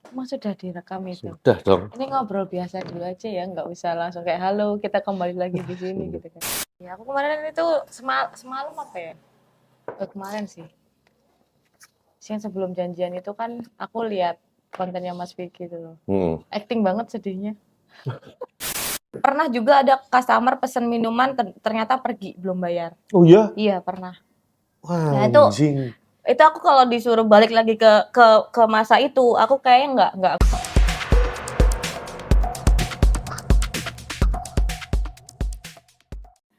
Emang sudah direkam itu? Sudah dong. Ini ngobrol biasa dulu aja ya, nggak usah langsung kayak halo kita kembali lagi di sini gitu kan. Ya aku kemarin itu semalam apa ya? Kemarin sih. Siang sebelum janjian itu kan aku lihat kontennya Mas Vicky itu loh. Acting banget sedihnya. Pernah juga ada customer pesen minuman ternyata pergi belum bayar. Oh iya? Iya pernah. Wah, Nah anjing. itu aku kalau disuruh balik lagi ke masa itu, aku kayaknya nggak.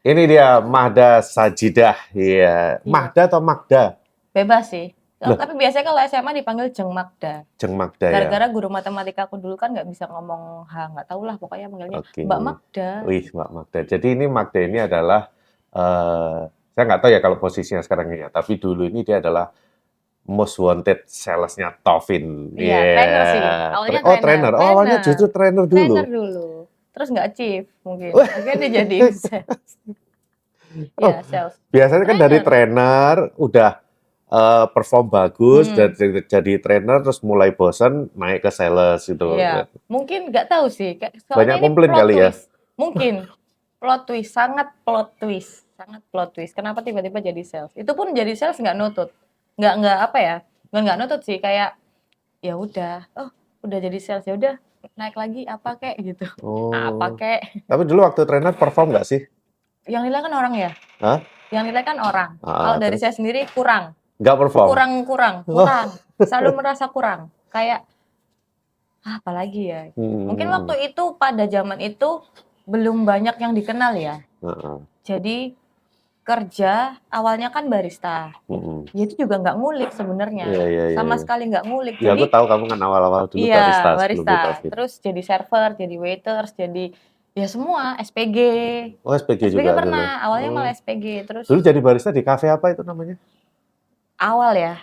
Ini dia Mahda Sajidah. Iya. Iya. Mahda atau Magda? Bebas sih. Loh, Tapi biasanya kalau SMA dipanggil Jeng Magda. Jeng Magda ya. Gara-gara guru matematika aku dulu kan nggak bisa ngomong H, nggak tahu lah pokoknya manggilnya Oke. Mbak Magda. Wih, Mbak Magda. Jadi ini Magda ini adalah saya nggak tahu ya kalau posisinya sekarang ya, tapi dulu ini dia adalah most wanted salesnya Tovin. Iya, trainer sih. Awalnya Oh, trainer. Oh, awalnya justru trainer dulu. Trainer dulu. Terus nggak achieve mungkin. Akhirnya dia jadi sales. Oh, Iya, sales. biasanya kan dari trainer udah perform bagus, jadi trainer terus mulai bosan naik ke sales gitu. Iya, mungkin nggak tahu sih. Banyak Soalnya ini komplain plot kali ya. twist. Mungkin plot twist, sangat plot twist, sangat plot twist. Kenapa tiba-tiba jadi sales? Itu pun jadi sales nggak nutut, nggak apa ya? Nggak nutut sih, kayak ya udah, oh udah jadi sales ya udah naik lagi apa kek gitu. Apa Oh. kek? Tapi dulu waktu trainer perform nggak sih? Yang nilai kan orang ya. Hah? Yang nilai kan orang. Ah, Kalau dari terus saya sendiri kurang. nggak perform? Kurang. Selalu merasa kurang. Kayak apalagi ya. Mungkin waktu itu pada zaman itu belum banyak yang dikenal ya. Jadi kerja awalnya kan barista. Ya itu juga nggak ngulik sebenarnya. Sama sekali nggak ngulik. Ya aku Jadi tahu kamu kan awal-awal dulu iya, barista sebelum di Tovin. Terus jadi server, jadi waiters, jadi ya semua SPG. Oh, SPG SPG juga dulu. pernah. Awalnya malah SPG. Terus Dulu jadi barista di kafe apa itu namanya? awal ya.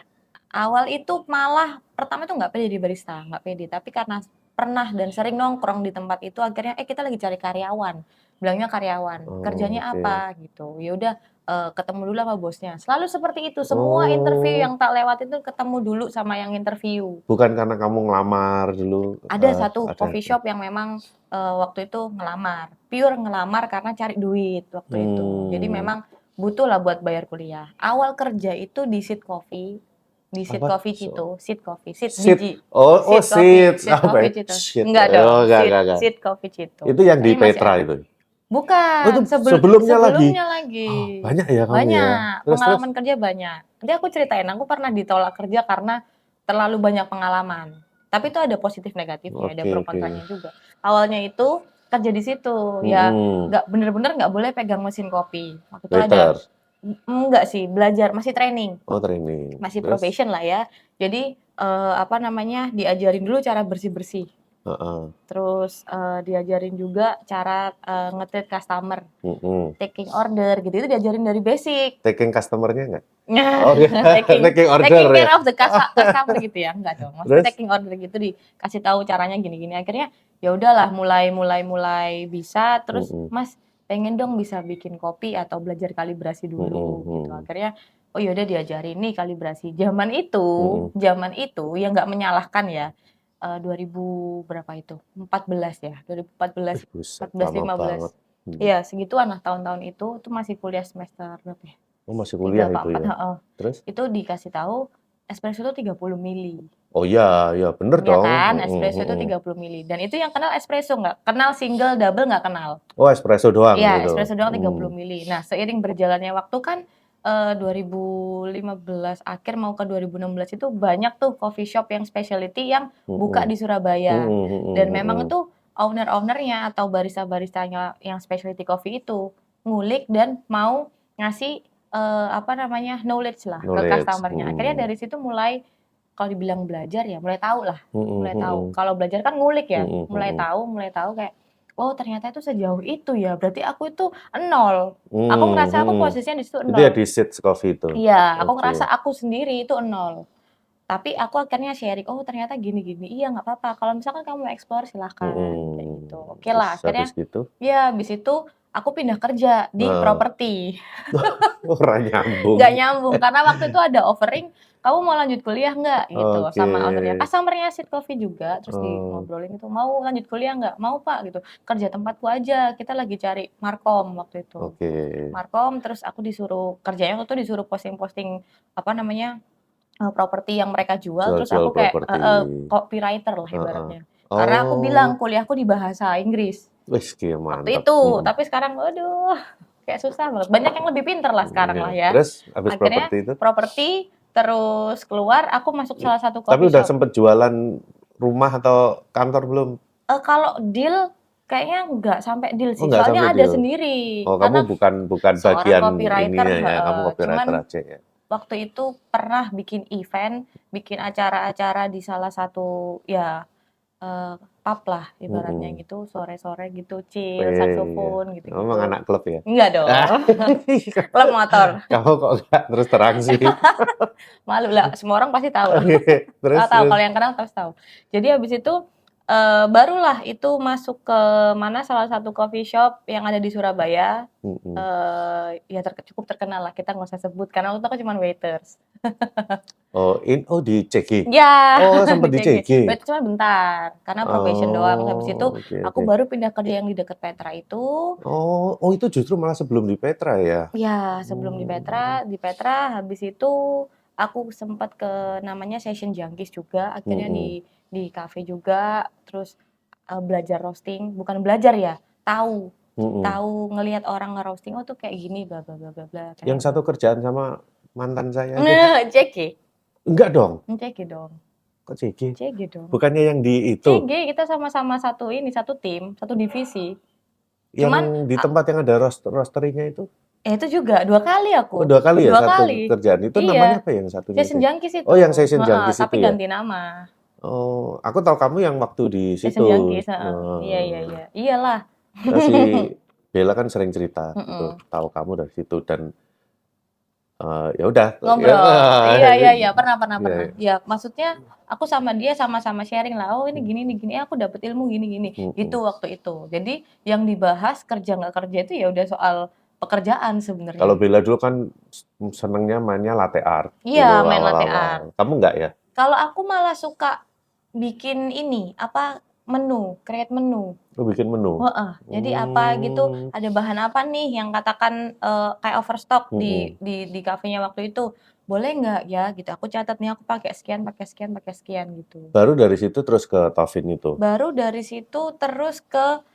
Awal itu malah pertama tuh nggak pede di barista, nggak pede. Tapi karena pernah dan sering nongkrong di tempat itu, akhirnya kita lagi cari karyawan. Bilangnya karyawan, kerjanya apa gitu. Ya udah ketemu dulu sama bosnya. Selalu seperti itu. Semua interview yang tak lewat itu ketemu dulu sama yang interview. Bukan karena kamu ngelamar dulu. Ada satu coffee shop yang memang waktu itu ngelamar, pure ngelamar karena cari duit waktu itu. Jadi memang butuh lah buat bayar kuliah. Awal kerja itu di Seed Coffee, di Seed Coffee Cito, Seed Coffee, Seed biji. Seed Coffee Cito. Enggak dong, Seed Coffee Cito. Itu yang di Petra itu. Bukan, sebelumnya lagi. lagi. Banyak ya kamu banyak. ya. Pengalaman kerja banyak. Nanti aku ceritain, aku pernah ditolak kerja karena terlalu banyak pengalaman. Tapi itu ada positif negatifnya, ada pro kontranya juga. Awalnya itu kerja di situ, ya nggak bener-bener nggak boleh pegang mesin kopi. Waktu itu ada enggak sih, belajar, masih training. Oh, training. Masih probation lah ya. Jadi diajarin dulu cara bersih-bersih. Terus diajarin juga cara nge-treat customer, taking order gitu, itu diajarin dari basic. Taking customernya nggak? taking care of the customer gitu ya, enggak dong. Maksudnya taking order gitu dikasih tahu caranya gini-gini. Akhirnya ya udahlah mulai bisa. Terus Mas pengen dong bisa bikin kopi atau belajar kalibrasi dulu gitu. Akhirnya oh yaudah diajarin nih kalibrasi. Zaman itu ya nggak menyalahkan ya. 2000 berapa itu? 14 ya. 2014, 15. Iya, segituan lah tahun-tahun itu masih kuliah semester berapa ya? Oh, masih kuliah 3, itu ya. Terus itu dikasih tahu espresso itu 30 mili. Oh iya, bener dong. Iya kan, espresso itu 30 mili. Dan itu yang kenal espresso, nggak kenal single, double nggak kenal. Oh, espresso doang iya, gitu. Espresso doang 30 mili. Nah, seiring berjalannya waktu kan 2015 akhir mau ke 2016 itu banyak tuh coffee shop yang specialty yang buka di Surabaya. Dan memang itu owner-ownernya atau barista-baristanya yang specialty coffee itu ngulik dan mau ngasih knowledge lah ke customernya. Akhirnya dari situ mulai kalau dibilang belajar ya mulai tahu lah, mulai tahu. Kalau belajar kan ngulik ya, mulai tahu kayak oh ternyata itu sejauh itu ya, berarti aku itu nol. Aku ngerasa aku posisinya di situ nol. Itu ya di Seed Coffee itu? Iya, aku ngerasa aku sendiri itu nol. Tapi aku akhirnya sharing, oh ternyata gini-gini, iya nggak apa-apa. Kalau misalkan kamu eksplor silahkan, kayak gitu. Oke lah, akhirnya. Habis gitu? Ya, habis itu aku pindah kerja di properti. Orang nyambung. Nggak nyambung, karena waktu itu ada offering, kamu mau lanjut kuliah nggak? Gitu, sama ownernya. Customer-nya Seed Coffee juga, terus di ngobrolin itu, mau lanjut kuliah nggak? Mau Pak, gitu. Kerja tempatku aja, kita lagi cari markom waktu itu. Markom, terus aku disuruh, kerjanya waktu itu disuruh posting-posting, apa namanya, properti yang mereka jual, terus aku kayak copywriter lah ibaratnya. Karena aku bilang kuliahku di bahasa Inggris. Waktu itu, tapi sekarang waduh, kayak susah banget. Banyak yang lebih pinter lah sekarang lah ya. Terus habis akhirnya properti itu? Properti, terus keluar, aku masuk salah satu coffee shop. Tapi udah sempet jualan rumah atau kantor belum? Kalau deal kayaknya nggak sampai deal sih, soalnya ada sendiri. Oh, kamu bukan bagian ininya ya, kamu copywriter aja ya. Waktu itu pernah bikin event, bikin acara-acara di salah satu ya pub lah ibaratnya gitu, sore-sore gitu, chill, saksofon gitu. Memang anak klub ya? Enggak dong. Klub motor. Kamu kok enggak terus terang sih? Malu lah, semua orang pasti tahu. Terus tahu, kalau yang kenal pasti tahu. Jadi habis itu barulah itu masuk ke salah satu coffee shop yang ada di Surabaya. Ya cukup terkenal lah, kita nggak usah sebut karena waktu itu aku cuma waiters. Di CG? Ya. Sempat di CG? Cuma bentar, karena probation doang. Habis itu aku baru pindah kerja yang di dekat Petra itu. Itu justru malah sebelum di Petra ya? Ya, sebelum di Petra. Di Petra, habis itu aku sempat ke namanya Session Junkies juga, akhirnya di cafe juga, terus belajar roasting, bukan belajar ya, tahu ngelihat orang nge-roasting, oh tuh kayak gini, bla bla bla bla. Yang satu kerjaan sama mantan saya. CG. Enggak dong. CG dong. Kok CG? CG dong. Bukannya yang di itu? CG, kita sama-sama satu tim, satu divisi. Yang di tempat yang ada roasterinya itu? Itu juga 2 kali aku. 2 kali ya? 2 satu kali. Namanya apa yang satunya? Session Junkies itu. Yang Session Junkies itu tapi ya? ganti nama. Aku tahu kamu yang waktu di situ. Session Junkies, iya. Iyalah. Si Bella kan sering cerita, gitu, tahu kamu dari situ dan ya udah. Ngobrol. Iya, pernah. Ya, maksudnya aku sama dia sama-sama sharing lah. Oh ini gini, aku dapet ilmu gini. Gitu waktu itu. Jadi yang dibahas kerja nggak kerja itu ya udah soal pekerjaan sebenarnya. Kalau Bella dulu kan senengnya mainnya latte art. Iya, main latte art. Kamu nggak ya? Kalau aku malah suka bikin create menu. Bikin menu? Jadi apa gitu, ada bahan apa nih yang katakan kayak overstock di kafenya waktu itu. Boleh nggak ya gitu, aku catat nih aku pakai sekian gitu. Baru dari situ terus ke Tofin itu? Baru dari situ terus ke,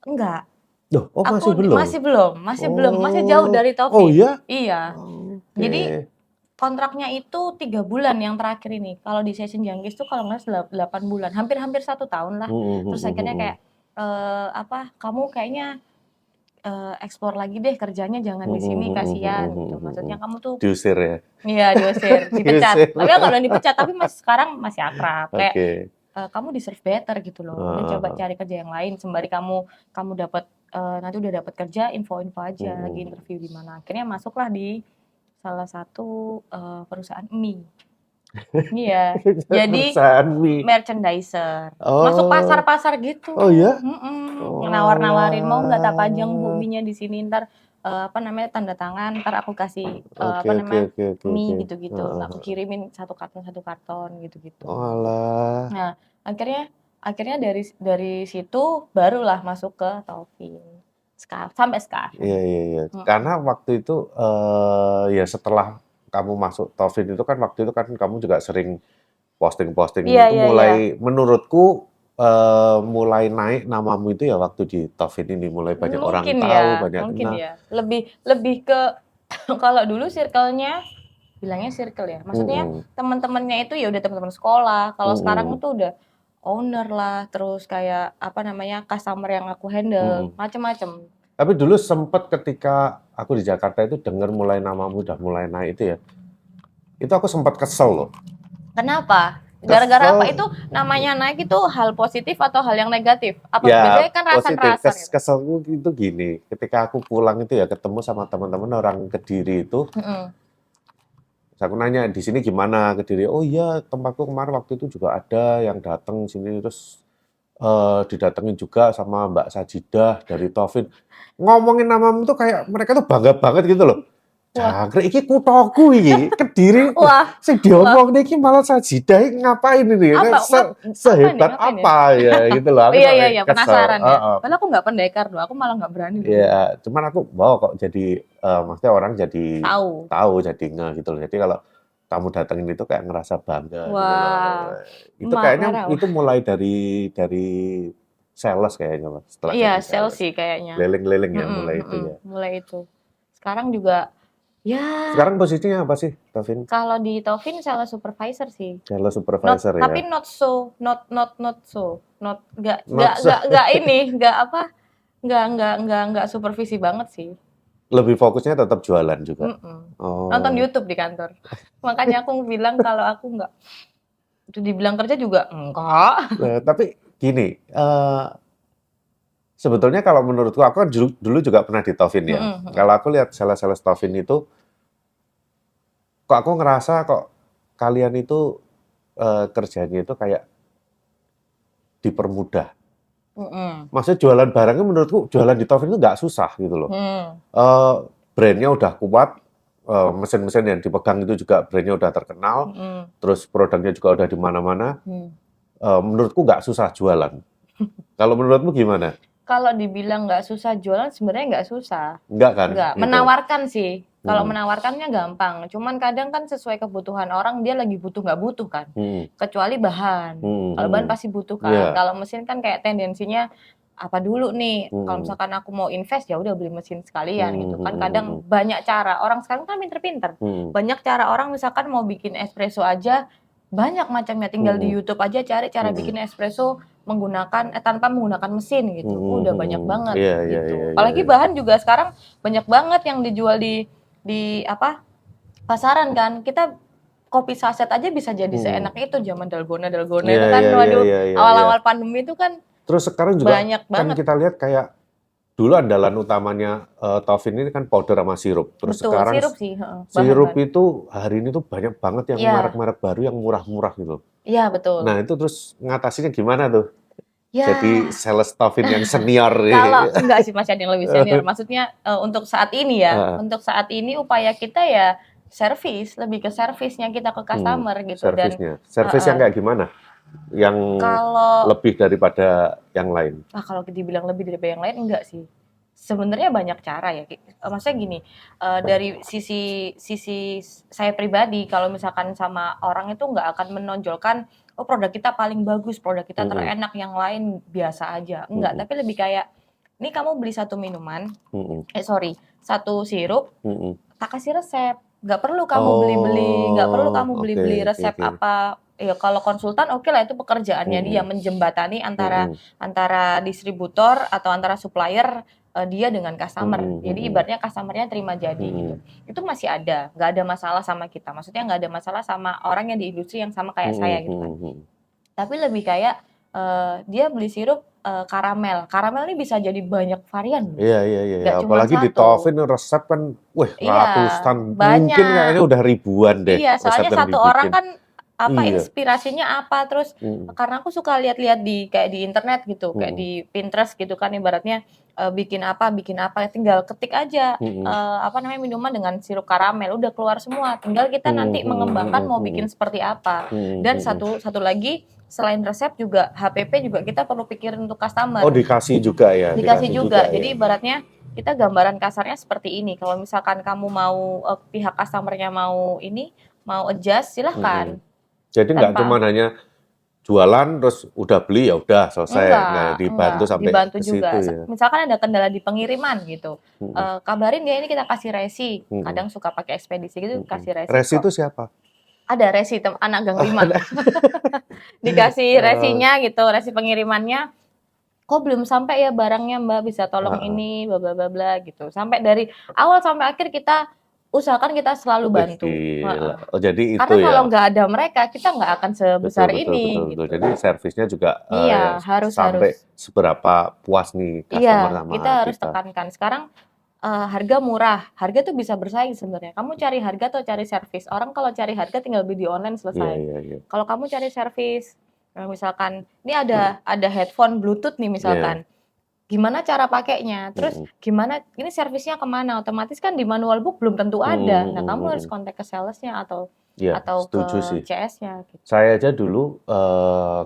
enggak. Masih belum, masih jauh dari Tofin. Oh iya? Iya. Jadi kontraknya itu 3 bulan yang terakhir ini. Kalau di Session Junkies tuh kalau nggak 8 bulan, hampir 1 tahun lah. Terus akhirnya kayak kamu kayaknya explore lagi deh kerjanya, jangan di sini, kasihan gitu. Maksudnya kamu tuh diusir ya? Iya, diusir, dipecat. Tapi aku udah dipecat, tapi sekarang masih akrab. Kayak kamu deserve better gitu loh. Udah coba cari kerja yang lain sembari kamu dapat nanti udah dapat kerja, info aja lagi interview di mana. Akhirnya masuklah di salah satu perusahaan mie. Iya, jadi merchandiser. Masuk pasar-pasar gitu. Oh iya? Nawar-nawarin, mau nggak tak pajang Bu mie-nya di sini, ntar tanda tangan, ntar aku kasih mie gitu-gitu. Aku kirimin satu karton gitu-gitu. Alah. Nah, akhirnya dari situ barulah masuk ke Tofin. Sampai sekarang. Iya. Karena waktu itu ya setelah kamu masuk Tofin itu kan waktu itu kan kamu juga sering posting-posting itu mulai menurutku mulai naik namamu itu ya waktu di Tofin ini, mulai banyak orang tahu, banyak kenal. Ya. Lebih ke kalau dulu circle-nya bilangnya circle ya. Maksudnya teman-temannya itu ya udah teman-teman sekolah. Kalau sekarang itu udah owner lah, terus kayak customer yang aku handle, macem-macem. Tapi dulu sempet ketika aku di Jakarta itu dengar mulai namamu udah mulai naik itu ya. Itu aku sempat kesel loh. Kenapa? Gara-gara apa itu namanya naik itu hal positif atau hal yang negatif? Apa biasanya kan rasa-rasa gitu. Keselku itu gini, ketika aku pulang itu ya ketemu sama teman-teman orang Kediri itu. Aku nanya di sini gimana Kediri? Oh iya, tempatku kemarin waktu itu juga ada yang datang sini terus didatengin juga sama Mbak Sajidah dari Taufin. Ngomongin namamu tuh kayak mereka tuh bangga banget gitu loh. Wah, Jangkrik iki kuthaku iki, Kediri. wah, Sing wah. diomong iki malah Sajidah iki ngapain ini? Apa nih? Sehebat Ngapain ya? apa ya gitu loh. Oh Aku iya kok iya iya, kesel. penasaran ya. Padahal aku nggak pendekar loh, aku malah nggak berani loh bilang. Ya, cuman aku bawa kok jadi maksudnya orang jadi Tahu. tahu jadi nge gitu loh. Jadi kalau kamu datengin itu kayak ngerasa bangga gitu loh. Wah, Itu kayaknya marah. itu mulai dari sales kayaknya Mas, setelah Iya, jadi sales sales. sih kayaknya. Keliling-keliling ya Mm-mm, mulai itu mm-mm, ya. mulai itu. Sekarang juga, ya Sekarang posisinya apa sih, Tavin? kalau di Taufin sales supervisor sih. Sales supervisor ya. Tapi not so, not so, Not so- nggak ini, nggak apa, nggak supervisi banget sih. Lebih fokusnya tetap jualan juga. Mm-mm. Oh. Nonton YouTube di kantor. Makanya aku bilang kalau aku nggak, itu dibilang kerja juga enggak. Tapi gini, sebetulnya kalau menurutku, aku kan dulu juga pernah di Taufin ya. Mm-mm. Kalau aku lihat sales-sales Taufin itu, kok aku ngerasa kok kalian itu kerjanya itu kayak dipermudah. Mm-mm. Maksudnya jualan barangnya menurutku jualan di Taufin itu nggak susah gitu loh. Brandnya udah kuat, mesin-mesin yang dipegang itu juga brandnya udah terkenal, terus produknya juga udah di mana-mana. Menurutku nggak susah jualan. Kalau menurutmu gimana? Kalau dibilang nggak susah jualan, sebenarnya nggak susah. Enggak kan? Nggak, Gitu. menawarkan sih. Kalau menawarkannya gampang. Cuman kadang kan sesuai kebutuhan orang, dia lagi butuh nggak butuh kan. Kecuali bahan. Kalau bahan pasti butuh kan. Yeah. Kalau mesin kan kayak tendensinya apa dulu nih. Kalau misalkan aku mau invest ya udah beli mesin sekalian gitu kan. Kadang banyak cara. Orang sekarang kan pinter-pinter. Banyak cara orang misalkan mau bikin espresso aja banyak macamnya. Tinggal di YouTube aja cari cara bikin espresso menggunakan tanpa menggunakan mesin gitu. Udah banyak banget gitu. Apalagi bahan juga sekarang banyak banget yang dijual di apa pasaran kan. Kita kopi saset aja bisa jadi seenak itu zaman dalgona itu kan. Waduh, awal-awal pandemi itu kan. Terus sekarang juga banyak kan banget. kita lihat kayak dulu andalan utamanya Taufin ini kan powder sama sirup. Terus betul, sekarang sirup sih. Sirup itu hari ini tuh banyak banget yang Iya. merek-merek baru yang murah-murah gitu. Iya betul. Nah itu terus ngatasinya gimana tuh? Ya. Jadi sales Taufin yang senior. Kalau enggak sih masih ada yang lebih senior. Maksudnya untuk saat ini ya, untuk saat ini upaya kita ya servis, lebih ke servisnya kita ke customer gitu. Servisnya. Servis yang kayak gimana? Yang Kalau lebih daripada yang lain? kalau dibilang lebih daripada yang lain enggak sih. Sebenarnya banyak cara ya. Maksudnya gini, dari sisi saya pribadi, kalau misalkan sama orang itu nggak akan menonjolkan, oh produk kita paling bagus, produk kita terenak, yang lain biasa aja. Enggak, tapi lebih kayak, ini kamu beli satu minuman, satu sirup, tak kasih resep. Nggak perlu kamu beli-beli, nggak perlu kamu beli-beli resep apa. Ya kalau konsultan oke lah, itu pekerjaannya dia menjembatani antara distributor atau antara supplier dia dengan customer. Jadi ibaratnya customernya terima jadi gitu. Itu masih ada, nggak ada masalah sama kita. Maksudnya nggak ada masalah sama orang yang di industri yang sama kayak saya gitu kan. Tapi lebih kayak dia beli sirup karamel. Karamel ini bisa jadi banyak varian. Iya. Nggak cuma Apalagi di satu. Taufin resep kan, ratusan, banyak. mungkin kayaknya udah ribuan deh. Iya, soalnya resep yang satu orang dibikin. kan inspirasinya apa, terus karena aku suka lihat-lihat kayak di internet gitu, kayak di Pinterest gitu kan, ibaratnya bikin apa, tinggal ketik aja minuman dengan sirup karamel, udah keluar semua, tinggal kita nanti mengembangkan mau bikin seperti apa. Dan satu lagi, selain resep juga HPP juga kita perlu pikirin untuk customer. Oh, dikasih juga ya? Dikasih juga. Jadi ibaratnya kita gambaran kasarnya seperti ini, kalau misalkan kamu mau pihak customernya mau adjust, silahkan. Jadi nggak cuma hanya jualan terus udah beli ya udah selesai, dibantu sampai dibantu ke juga. situ ya. Misalkan ada kendala di pengiriman gitu, kabarin dia, ini kita kasih resi. Kadang suka pakai ekspedisi gitu, kasih resi. Resi itu siapa? Ada resi anak Gang 5. Dikasih resinya gitu, resi pengirimannya. Kok belum sampai ya barangnya Mbak, bisa tolong ini bla bla bla bla gitu. Sampai dari awal sampai akhir kita usahakan kita selalu bantu. Oh, jadi itu karena ya. kalau nggak ada mereka, kita nggak akan sebesar ini. Betul. Gitu. Jadi servisnya juga harus sampai seberapa puas nih customer sama kita harus tekankan. Sekarang harga murah, harga tuh bisa bersaing sebenarnya. Kamu cari harga atau cari servis? Orang kalau cari harga tinggal beli di online selesai. Iya. Kalau kamu cari servis, Nah, misalkan ini ada headphone Bluetooth nih misalkan. Gimana cara pakainya? Terus gimana ini servisnya kemana? Otomatis kan di manual book belum tentu ada. Nah, kamu harus kontak ke salesnya atau ke setuju sih. CS-nya. Gitu. Saya aja dulu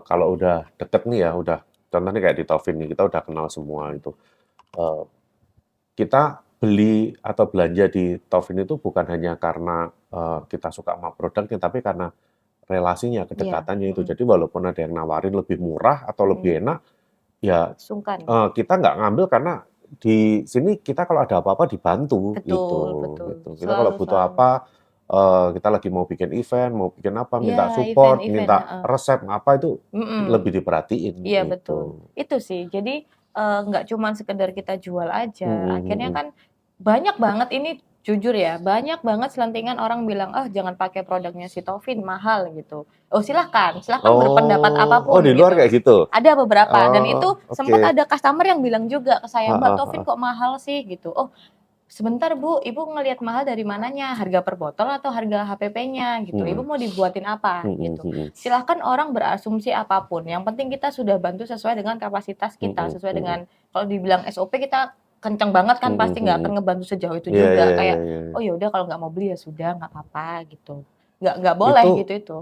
kalau udah deket nih ya, udah contohnya kayak di Taufin nih, kita udah kenal semua itu. Kita beli atau belanja di Taufin itu bukan hanya karena kita suka sama produknya, tapi karena relasinya, kedekatannya itu. Jadi walaupun ada yang nawarin lebih murah atau lebih enak, ya sungkan. Kita nggak ngambil karena di sini kita kalau ada apa-apa dibantu Betul, gitu. betul. Kita kalau butuh apa, kita lagi mau bikin event, mau bikin apa, minta support, minta resep apa itu lebih diperhatiin. Iya betul. Itu sih. Jadi nggak cuma sekedar kita jual aja. Akhirnya kan banyak banget ini jujur ya, banyak banget selentingan orang bilang, jangan pakai produknya si Taufin, mahal gitu. Oh silahkan berpendapat apapun. Oh di luar gitu. kayak gitu? Ada beberapa, dan itu sempat ada customer yang bilang juga ke saya, Mbak Taufin kok mahal sih gitu. Oh sebentar Bu, Ibu ngelihat mahal dari mananya? Harga per botol atau harga HPP-nya gitu. Ibu mau dibuatin apa gitu. Silahkan orang berasumsi apapun. Yang penting kita sudah bantu sesuai dengan kapasitas kita, sesuai dengan kalau dibilang SOP kita kenceng banget kan pasti nggak akan ngebantu sejauh itu juga. Kayak oh ya udah kalau nggak mau beli ya sudah nggak apa-apa gitu. Nggak boleh itu.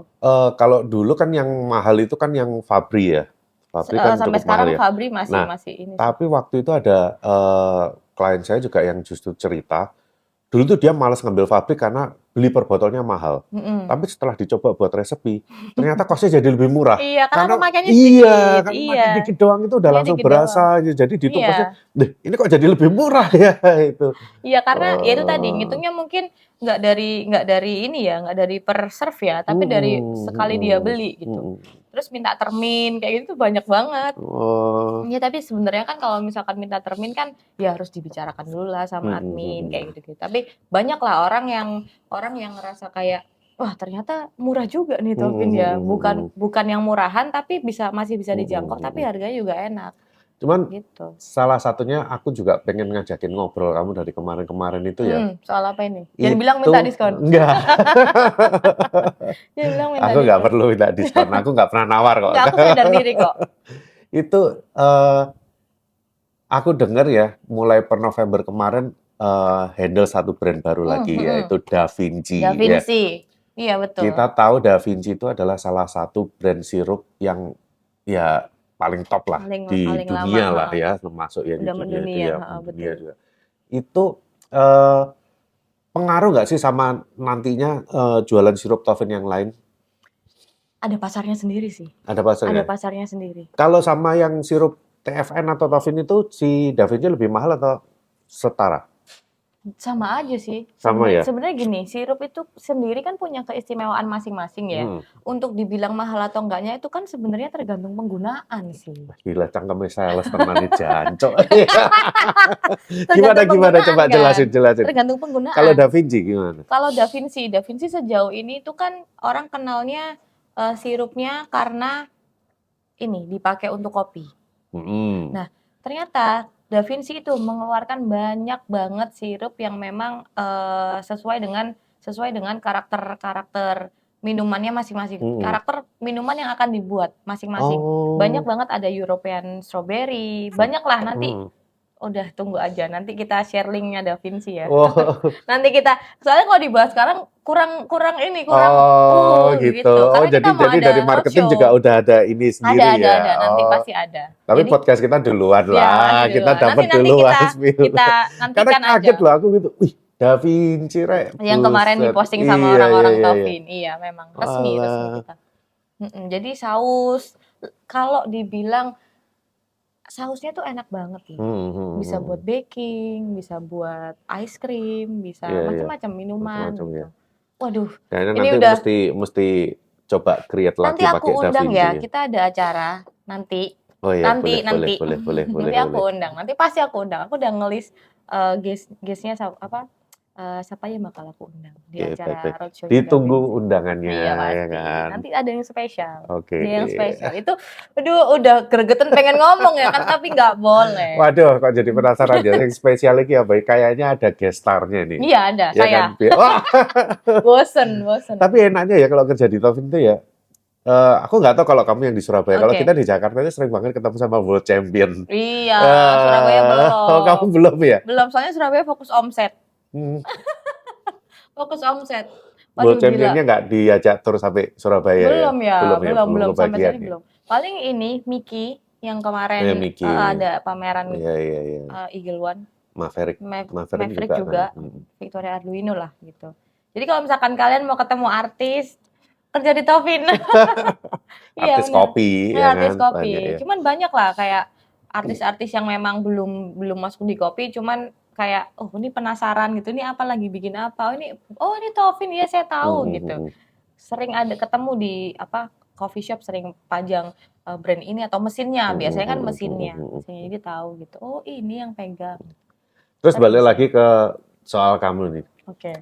Kalau dulu kan yang mahal itu kan yang Fabri ya. Fabri kan sampai cukup sekarang mahal ya. Fabri masih ini. Tapi waktu itu ada klien saya juga yang justru cerita, dulu tuh dia malas ngambil Fabri karena beli per botolnya mahal. Tapi setelah dicoba buat resepi, ternyata kosnya jadi lebih murah. Iya, karena pemakaiannya sedikit. Kan makin dikit doang itu udah langsung berasa. Jadi di kosnya, ini kok jadi lebih murah ya itu. Iya, karena ya itu tadi ngitungnya mungkin nggak dari ini ya, nggak dari per serve ya, tapi dari sekali dia beli gitu. Terus minta termin kayak gitu banyak banget. Ya tapi sebenarnya kan kalau misalkan minta termin kan ya harus dibicarakan dulu lah sama admin kayak gitu. Tapi banyak lah orang yang ngerasa kayak wah ternyata murah juga nih Taufin ya. Bukan yang murahan tapi masih bisa dijangkau tapi harganya juga enak. Cuman gitu. Salah satunya aku juga pengen ngajakin ngobrol kamu dari kemarin-kemarin itu ya. Soal apa ini? Jangan bilang minta diskon. Enggak. Jangan bilang minta aku nggak perlu minta diskon. Aku nggak pernah nawar kok. Enggak, aku sadar diri kok. Itu aku dengar ya, mulai per November kemarin handle satu brand baru lagi yaitu Da Vinci. Da Vinci. Ya. Iya betul. Kita tahu Da Vinci itu adalah salah satu brand sirup yang ya paling top lah di dunia lah ya, termasuk ya di dunia juga. Itu pengaruh nggak sih sama nantinya jualan sirup Taufin yang lain? Ada pasarnya sendiri sih. Ada pasarnya? Ada pasarnya sendiri. Kalau sama yang sirup TFN atau Taufin itu si Da Vinci lebih mahal atau setara? Sama aja sih. Sama ya? Sebenarnya gini, sirup itu sendiri kan punya keistimewaan masing-masing ya. Untuk dibilang mahal atau enggaknya itu kan sebenarnya tergantung penggunaan sih. Gila, cangkemnya sales tenan nih jancok. Gimana coba jelasin. Tergantung penggunaan. Kalau Da Vinci gimana? Kalau Da Vinci sejauh ini itu kan orang kenalnya sirupnya karena ini dipakai untuk kopi. Nah, ternyata Da Vinci itu mengeluarkan banyak banget sirup yang memang sesuai dengan karakter minumannya masing-masing. Karakter minuman yang akan dibuat masing-masing. Banyak banget ada European strawberry, banyak lah nanti. Udah tunggu aja, nanti kita share linknya Da Vinci ya. Nanti kita, soalnya kalau dibahas sekarang kurang gitu. Jadi dari marketing juga udah ada ini sendiri ada, nanti pasti ada. Tapi jadi, podcast kita duluan lah, kita dapat duluan. Karena kaget loh aku gitu, wih Da Vinci rek. Yang kemarin diposting sama orang-orang Taufin, iya memang resmi kita. Jadi saus, kalau dibilang sausnya tuh enak banget ya. Bisa buat baking, bisa buat ice cream, bisa macam-macam minuman. Gitu. Waduh, kayaknya ini udah mesti coba create lagi pakai Da Vinci. Nanti aku undang ya, kita ada acara nanti. Oh iya, nanti. Boleh. Nanti aku undang, nanti pasti aku undang. Aku udah ngelis guest-nya apa? Siapa yang bakal aku undang di acara roadshow. Ditunggu undangannya ya kan. Nanti ada yang spesial. Oke. Yang spesial itu, aduh udah gregetan pengen ngomong ya kan, tapi nggak boleh. Waduh, kok jadi penasaran ya. Yang spesial lagi apa? Kayaknya ada guest star-nya nih. Iya ada, ya saya. Kan? Bosen. Tapi enaknya ya kalau kerja di Taufin itu ya, Aku nggak tahu kalau kamu yang di Surabaya. Kalau Oke. kita di Jakarta itu sering banget ketemu sama World Champion. Iya, Surabaya Oh, kamu belum. belum ya? Belum, soalnya Surabaya fokus omset. Hmm. Fokus omset. World Waduh, Championnya gila. nggak diajak tur sampai Surabaya ya? Belum ya, Belum ya? belum, Belum belum. Sampai kebagian sini ya? belum. Paling ini, Miki, yang Ya, kemarin Miki. ada pameran Iya, iya, iya. Eagle One. Maverick. Maverick Maverick juga kan. juga, Victoria Arduino lah gitu. Jadi kalau misalkan kalian mau ketemu artis, kerja di Tovin. Iya Artis benar. kopi, Ya, ya artis kan? Banyak kopi. ya. Cuman banyak lah kayak artis-artis yang memang belum belum masuk di kopi, cuman kayak oh ini penasaran gitu, ini apa lagi bikin apa? Oh ini Tovin ya saya tahu gitu. Sering ada ketemu di apa coffee shop sering pajang brand ini atau mesinnya. Biasanya kan mesinnya. Jadi tahu gitu. Oh ini yang pegang. Terus Sering balik sih. lagi ke soal kamu nih. Oke.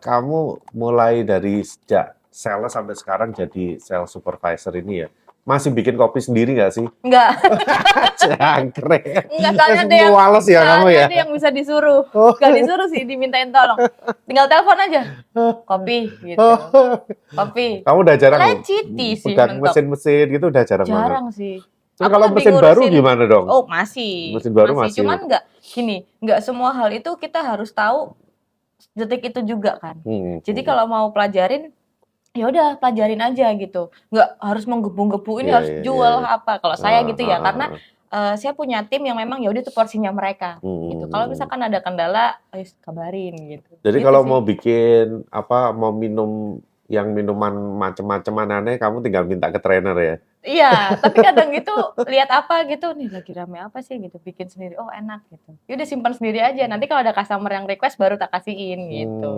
Kamu mulai dari sejak sales sampai sekarang jadi sales supervisor ini ya, masih bikin kopi sendiri nggak sih? Enggak. Jangkrik. Enggak, soalnya ada yang Males ya kamu ya? ada yang bisa disuruh. Oh. Enggak disuruh sih, dimintain tolong. Tinggal telepon aja. Kopi gitu. Kopi. Kamu udah jarang Leciti sih pegang mentok. mesin-mesin gitu, udah jarang banget. Jarang sih. Terus Aku kalau lebih mesin baru ngurusin. gimana dong? Oh, masih. Mesin baru masih. Cuman enggak semua hal itu kita harus tahu detik itu juga kan. Jadi kalau mau pelajarin ya udah pelajarin aja gitu. Nggak harus menggebu-gebu ini harus jual apa. Kalau saya gitu ya, karena saya punya tim yang memang ya udah itu porsinya mereka gitu. Kalau misalkan ada kendala, ayo kabarin gitu. Jadi Gitu kalau sih. mau bikin apa, mau minum yang minuman macam-macam aneh-aneh, kamu tinggal minta ke trainer ya. Iya, tapi kadang gitu lihat apa gitu, nih lagi rame apa sih gitu, bikin sendiri, oh enak gitu. Ya udah simpan sendiri aja, nanti kalau ada customer yang request baru tak kasihin gitu.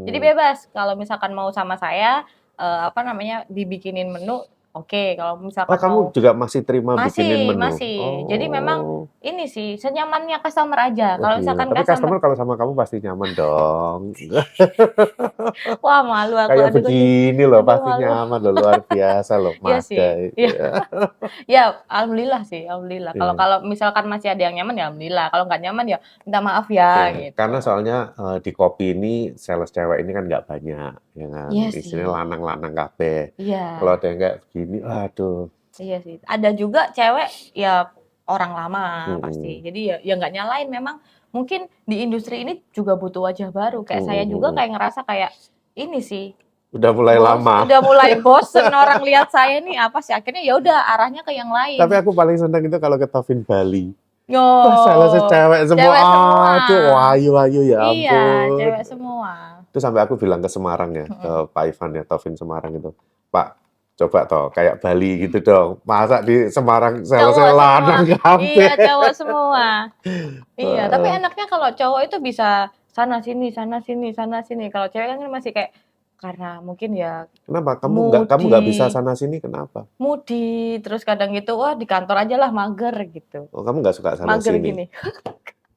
Jadi bebas, kalau misalkan mau sama saya, apa namanya, dibikinin menu, oke. Kalau Oh, misalkan kamu mau juga masih terima bikinin menu? masih. Jadi memang Oh, ini sih, senyamannya customer aja. oh Kalau gila. misalkan Tapi customer, customer kalau sama kamu pasti nyaman dong. wah malu aku, Kayak aduh begini loh, aduh pasti malu. nyaman loh, luar biasa loh, Iya sih, Madai. iya. Ya, alhamdulillah sih, alhamdulillah. Kalau Iya. kalau misalkan masih ada yang nyaman ya alhamdulillah. Kalau nggak nyaman ya minta maaf ya Iya. gitu. Karena soalnya di kopi ini sales cewek ini kan nggak banyak, ya kan. Iya Isinya sih. lanang-lanang kabeh. Iya. Kalau ada yang kayak begini, aduh. Iya sih. Ada juga cewek ya orang lama pasti. Jadi ya nggak nyalain, memang mungkin di industri ini juga butuh wajah baru. Kayak saya juga kayak ngerasa kayak ini sih. Udah mulai lama. Udah mulai bosen orang lihat saya nih apa sih. Akhirnya ya udah arahnya ke yang lain. Tapi aku paling senang itu kalau ke Tovin Bali. Yo, Wah, salesnya cewek semua. cewek semua. Aduh, wayu-wayu ya ampun. Iya, cewek semua. Itu sampai aku bilang ke Semarang ya, ke Pak Ivan ya, Tovin Semarang itu. Pak, coba toh kayak Bali gitu dong. Masa di Semarang salesnya lanang kabeh. Iya, cowok semua. Iya, tapi enaknya kalau cowok itu bisa sana sini, sana sini, sana sini. Kalau cewek kan masih kayak karena mungkin ya Kenapa? Kamu nggak bisa sana sini, kenapa? mudi, terus kadang gitu, wah di kantor aja lah mager gitu. Oh, kamu nggak suka sana Mager sini? gini.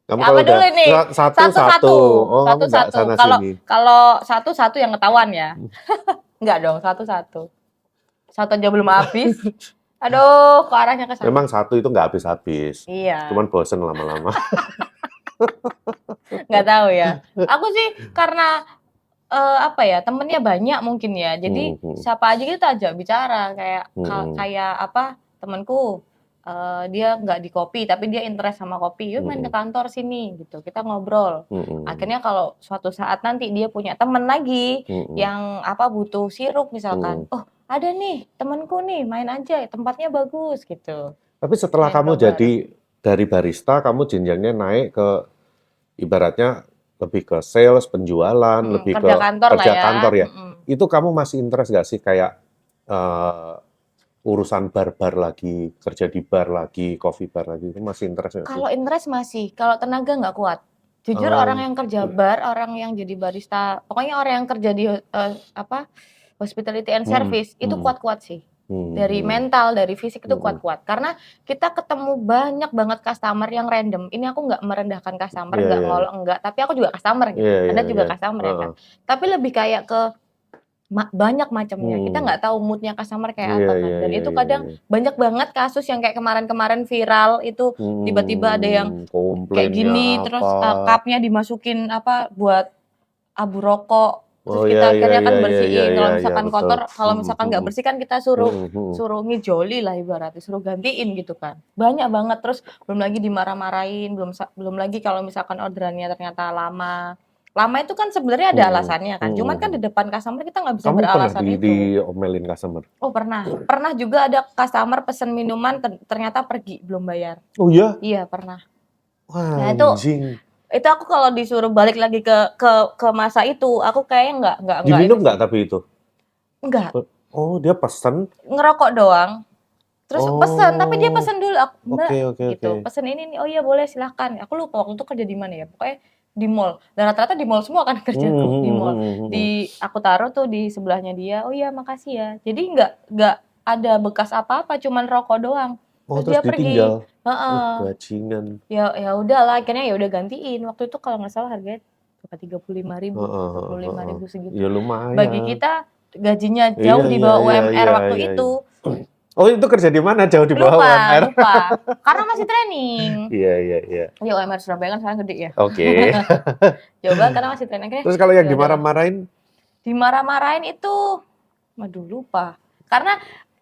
Kamu Apa kalau dulu udah nih? satu-satu. Oh, kamu nggak sana sini. Kalau satu-satu yang ketahuan ya. Enggak dong, satu-satu. Satu aja belum habis. Aduh, ke arahnya ke sana. Memang satu itu nggak habis-habis. Iya. Cuman bosen lama-lama. Nggak tahu ya. Aku sih karena apa ya, temennya banyak mungkin ya. Jadi siapa aja kita ajak bicara kayak apa temanku dia nggak di kopi tapi dia interest sama kopi. Yuk main ke kantor sini gitu. Kita ngobrol. Akhirnya kalau suatu saat nanti dia punya temen lagi yang apa butuh sirup misalkan. Oh, ada nih temanku nih, main aja, tempatnya bagus gitu. Tapi setelah kamu jadi dari barista, kamu jenjangnya naik ke ibaratnya lebih ke sales, penjualan, lebih ke kerja kantor ya. Itu kamu masih interest nggak sih kayak urusan bar-bar lagi, kerja di bar lagi, coffee bar lagi, itu masih interest nggak sih? Kalau interest masih, kalau tenaga nggak kuat. Jujur orang yang kerja bar, orang yang jadi barista, pokoknya orang yang kerja di apa hospitality and service itu kuat-kuat sih. Dari mental, dari fisik itu kuat-kuat. Karena kita ketemu banyak banget customer yang random. Ini aku nggak merendahkan customer, nggak ngolok, enggak. Tapi aku juga customer gitu. Anda juga customer ya kan. Tapi lebih kayak ke banyak macamnya. Kita nggak tahu moodnya customer kayak apa kan. Dan itu kadang banyak banget kasus yang kayak kemarin-kemarin viral itu tiba-tiba ada yang kayak gini, terus cupnya dimasukin apa buat abu rokok. Terus Oh kita ya ya akhirnya kan ya ya ya bersihin. ya Kalau ya misalkan betul. kotor, kalau misalkan nggak bersih kan kita suruh Hmm, hmm. suruh ngijoli lah ibaratnya, suruh gantiin gitu kan. Banyak banget, terus belum lagi dimarah-marahin, belum lagi kalau misalkan orderannya ternyata lama. Lama itu kan sebenarnya ada Hmm, alasannya kan. Cuman kan hmm. di depan customer kita nggak bisa Kamu pernah beralasan itu. diomelin customer? Oh pernah. Pernah juga ada customer pesen minuman ternyata pergi belum bayar. Oh iya? Iya pernah. Wah, Nah anjing. itu aku kalau disuruh balik lagi ke masa itu, aku kayaknya nggak ini Diminum sih. nggak tapi itu? Enggak, Oh, dia pesen. ngerokok doang. Terus pesen, tapi dia Oh, pesen dulu, aku, Mbak, oke oke gitu. oke. Pesen ini nih, oh iya boleh silahkan. Aku lupa waktu itu kerja di mana ya, pokoknya di mall. Dan rata-rata di mall semua kan kerjaku di mall. Aku taruh tuh di sebelahnya dia, oh iya makasih ya. Jadi nggak ada bekas apa-apa, cuman rokok doang. Oh, Terus terus dia pergi. ditinggal. Heeh. Bajingan. Ya udahlah, akhirnya ya udah gantiin. Waktu itu kalau nggak salah harganya berapa 35.000, Heeh, 25.000 Ya segitu. Bagi lumayan. kita gajinya Iya jauh di iya bawah iya UMR iya waktu iya. itu. Oh, itu kerja di mana? Jauh di bawah Lupa, UMR. lupa. Karena masih training. Iya iya iya. Ya UMR Surabaya kan sekarang gede ya. Oke. Coba karena masih training akhirnya. Terus kalau yang Ya udahlah. dimarah-marahin? Dimarah-marahin itu, waduh lupa. Karena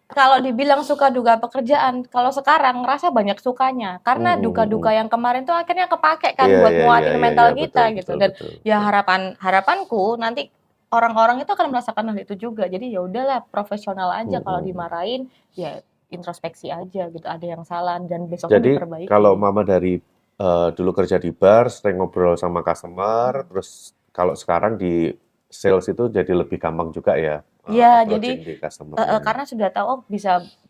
kalau dibilang suka duka pekerjaan, kalau sekarang ngerasa banyak sukanya. Karena duka-duka yang kemarin tuh akhirnya kepake kan Iya buat iya iya nguatin iya mental iya betul kita gitu. betul Dan betul. ya harapanku nanti orang-orang itu akan merasakan hal itu juga. Jadi ya udahlah profesional aja, kalau dimarahin ya introspeksi aja gitu. Ada yang salah dan besoknya Jadi diperbaiki. kalau Mama dari dulu kerja di bar, sering ngobrol sama customer, terus kalau sekarang di sales itu jadi lebih gampang juga ya Iya, approaching jadi di customer-nya. karena sudah tahu oh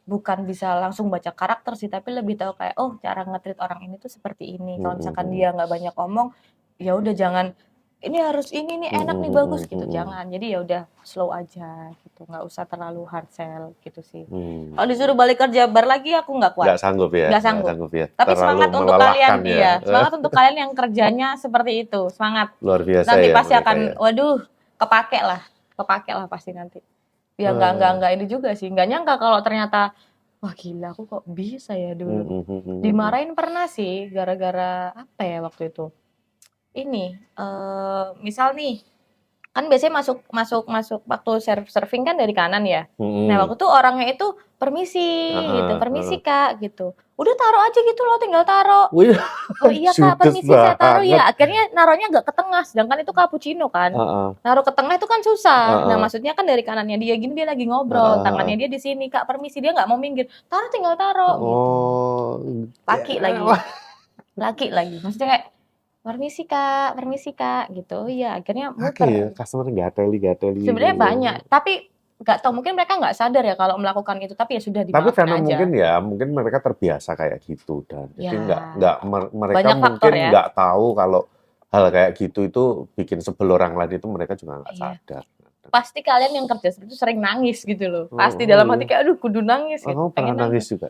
bukan bisa langsung baca karakter sih, tapi lebih tahu kayak oh cara nge-treat orang ini tuh seperti ini. Kalau misalkan dia nggak banyak omong, ya udah jangan ini harus ini nih enak nih bagus gitu, jangan. Jadi ya udah slow aja gitu, nggak usah terlalu hard sell gitu sih. Kalau disuruh balik kerja bar lagi aku nggak kuat. Nggak sanggup ya? Nggak sanggup. ya? Tapi Terlalu semangat untuk melelahkan kalian, ya? iya. Semangat untuk kalian yang kerjanya seperti itu, semangat. Luar biasa Nanti ya pasti mereka akan, ya? waduh, kepake lah pasti nanti. Ya nggak ini juga sih, nggak nyangka kalau ternyata, wah gila aku kok bisa ya dulu. Dimarahin pernah sih, gara-gara apa ya waktu itu. Ini, misal nih, kan biasanya masuk waktu serving kan dari kanan ya. Nah waktu itu orangnya itu permisi gitu, permisi kak gitu. Udah taruh aja gitu loh, tinggal taruh. Wih, Oh iya kak, judes permisi saya taruh banget. ya. Akhirnya naruhnya agak ke tengah, sedangkan itu cappuccino kan. Naruh ke tengah itu kan susah. Nah maksudnya kan dari kanannya dia gini, dia lagi ngobrol, tangannya dia di sini, kak permisi, dia nggak mau minggir. Taruh tinggal taruh gitu. Oh, Laki lagi. Maksudnya kayak permisi kak gitu. Iya akhirnya Oke ya, muter. customer gateli. Sebenarnya banyak, tapi nggak tahu mungkin mereka nggak sadar ya kalau melakukan itu, tapi ya sudah Tapi dimaafin karena aja. mungkin mereka terbiasa kayak gitu dan jadi Ya, mereka banyak faktor mungkin ya. nggak tahu kalau hal kayak gitu itu bikin sebel orang lain itu mereka juga nggak Iya. sadar. Pasti kalian yang kerja seperti itu sering nangis gitu loh. Pasti Oh dalam iya. hati kayak aduh kudu nangis gitu. Kamu pernah Pengen nangis nangis. juga?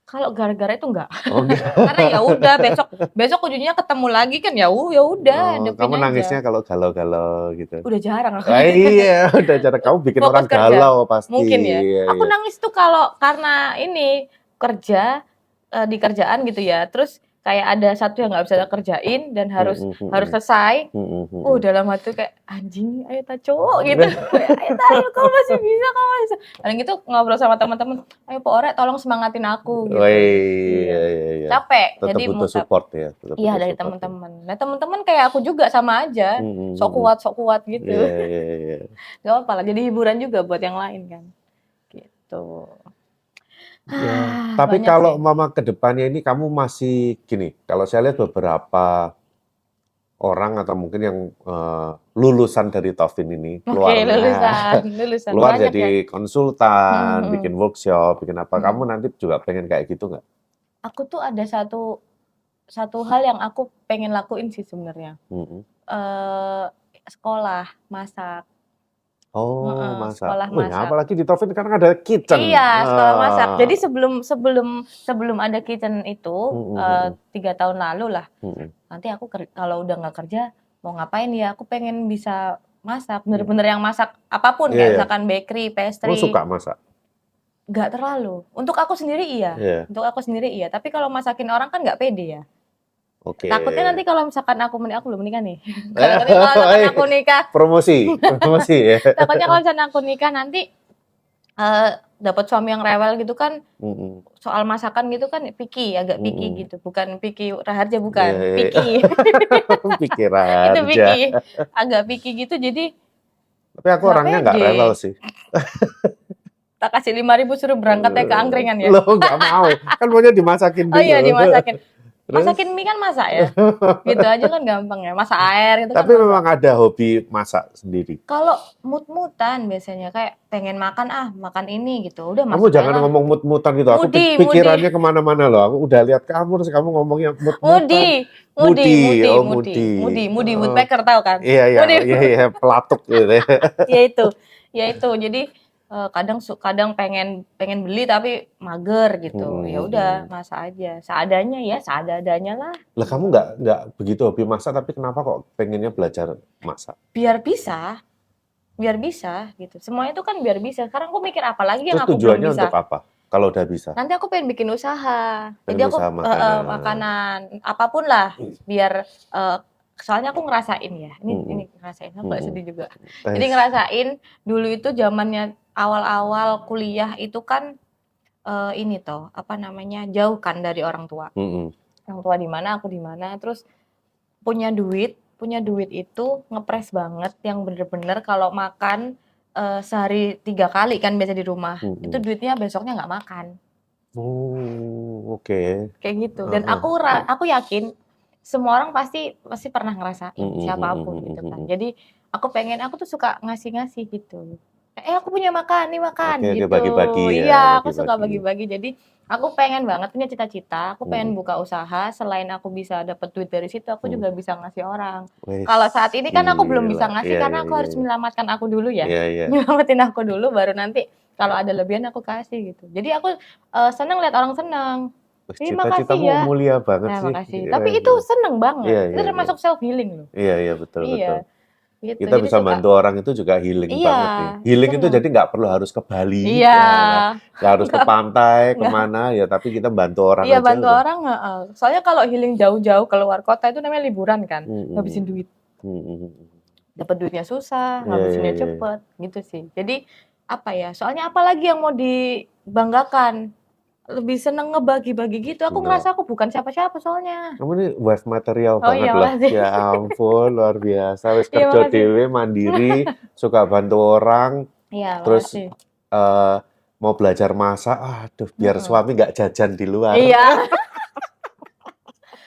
Kalau gara-gara itu enggak. Oh enggak. Karena ya udah besok ujungnya ketemu lagi kan ya udah Oh, hadepin kamu nangisnya aja. kalau galau-galau gitu. Udah jarang aku. Iya, udah cara kamu bikin Fokus orang kerja. galau pasti. Mungkin ya. Iya, Aku iya. nangis tuh kalau karena ini kerja di kerjaan gitu ya. Terus kayak ada satu yang nggak bisa kerjain dan harus selesai. Dalam hati kayak anjing, ayo ta cowok gitu. Ayo kau masih bisa. Dan gitu ngobrol sama teman-teman, ayo Pak Orek tolong semangatin aku gitu. Iya. Capek. Tetap Jadi butuh support ya. Iya dari teman-teman. Nah teman-teman kayak aku juga sama aja, sok kuat gitu. Iya. Gak apa-apa lah, jadi hiburan juga buat yang lain kan. Gitu. Ya. Tapi kalau Mama ke depannya ini kamu masih gini, kalau saya lihat beberapa orang atau mungkin yang lulusan dari Tovin ini Oke, lulusan. keluar Banyak jadi ya. konsultan, bikin workshop, bikin apa. Kamu nanti juga pengen kayak gitu nggak? Aku tuh ada satu hal yang aku pengen lakuin sih sebenarnya. Sekolah masak. Oh, masak. Sekolah masak. Apalagi di Tovin kan ada kitchen. Iya, sekolah masak. Jadi sebelum ada kitchen itu 3 tahun lalu lah. Nanti aku kalau udah nggak kerja mau ngapain ya? Aku pengen bisa masak, bener-bener yang masak apapun kayak misalkan bakery, pastry. Kamu suka masak? Nggak terlalu. Untuk aku sendiri iya. Untuk aku sendiri iya. Tapi kalau masakin orang kan nggak pede ya. Oke. Takutnya nanti kalau misalkan aku belum menikah nih. Kalau misalkan aku nikah, promosi ya. takutnya kalau misalkan aku nikah nanti dapat suami yang rewel gitu kan, soal masakan gitu kan agak picky gitu, bukan picky Raharja bukan, picky. Pikir Itu aja. picky, agak picky gitu jadi. Tapi aku orangnya nggak rewel sih. Tak kasih 5.000 suruh berangkat ke angkringan ya. Lo nggak mau, kan maunya dimasakin dulu. Oh iya dimasakin. Masakin mie kan masak ya. Gitu aja kan gampang ya. Masak air gitu. Tapi kan memang ada hobi masak sendiri. Kalau mood-moodan biasanya kayak pengen makan makan ini gitu. Udah kamu jangan ngomong mood-moodan gitu. Aku pikirannya kemana-mana loh. Aku udah lihat kamu terus kamu ngomongnya mood-moodan. Moody woodpecker tahu kan? Iya, pelatuk gitu ya. Ya itu. Jadi kadang pengen beli tapi mager gitu. Ya udah masak aja. Seadanya lah. Lah kamu nggak begitu hobi masak tapi kenapa kok pengennya belajar masak? Biar bisa gitu. Semuanya itu kan biar bisa. Sekarang aku mikir apa lagi yang terus aku belum bisa. Tujuannya untuk apa? Kalau udah bisa. Nanti aku pengen bikin usaha. Jadi aku makanan apapun lah biar soalnya aku ngerasain ya. Ini ngerasain aku gak sedih juga. Jadi ngerasain dulu itu zamannya awal-awal kuliah itu kan ini toh jauh kan dari orang tua. Orang tua di mana, aku di mana. Terus punya duit itu ngepres banget yang bener-bener kalau makan sehari 3 kali kan biasa di rumah. Itu duitnya besoknya nggak makan. Oke. Kayak gitu. Dan aku yakin semua orang pasti pernah ngerasain siapapun gitu kan. Jadi aku tuh suka ngasih-ngasih gitu. Aku punya makan gitu. Bagi-bagi iya, aku suka bagi-bagi. Jadi aku pengen banget punya cita-cita. Aku pengen buka usaha. Selain aku bisa dapat duit dari situ, aku juga bisa ngasih orang. Kalau saat ini kan aku belum bisa ngasih karena aku harus menyelamatkan aku dulu ya. Nyelamatin aku dulu, baru nanti kalau ada lebihan aku kasih gitu. Jadi aku seneng lihat orang seneng. Cita-citamu ya. Mulia banget sih. Makasih. Tapi itu seneng banget. Itu termasuk self healing loh. Iya betul. Gitu. Kita jadi bisa bantu orang itu juga healing banget nih. Healing itu jadi nggak perlu harus ke Bali, nggak harus ke pantai, kemana ya. Tapi kita bantu orang aja. Iya bantu orang. Soalnya kalau healing jauh-jauh keluar kota itu namanya liburan kan, ngabisin duit. Dapat duitnya susah, ngabisinnya cepet, gitu sih. Jadi soalnya apalagi yang mau dibanggakan? Lebih seneng ngebagi-bagi gitu. Aku ngerasa aku bukan siapa-siapa soalnya. Kamu nih wife material banget loh. Ya ampun, luar biasa. Wis kerja dewe, mandiri, suka bantu orang. Iya, terus mau belajar masak. Aduh, biar suami nggak jajan di luar. Iya.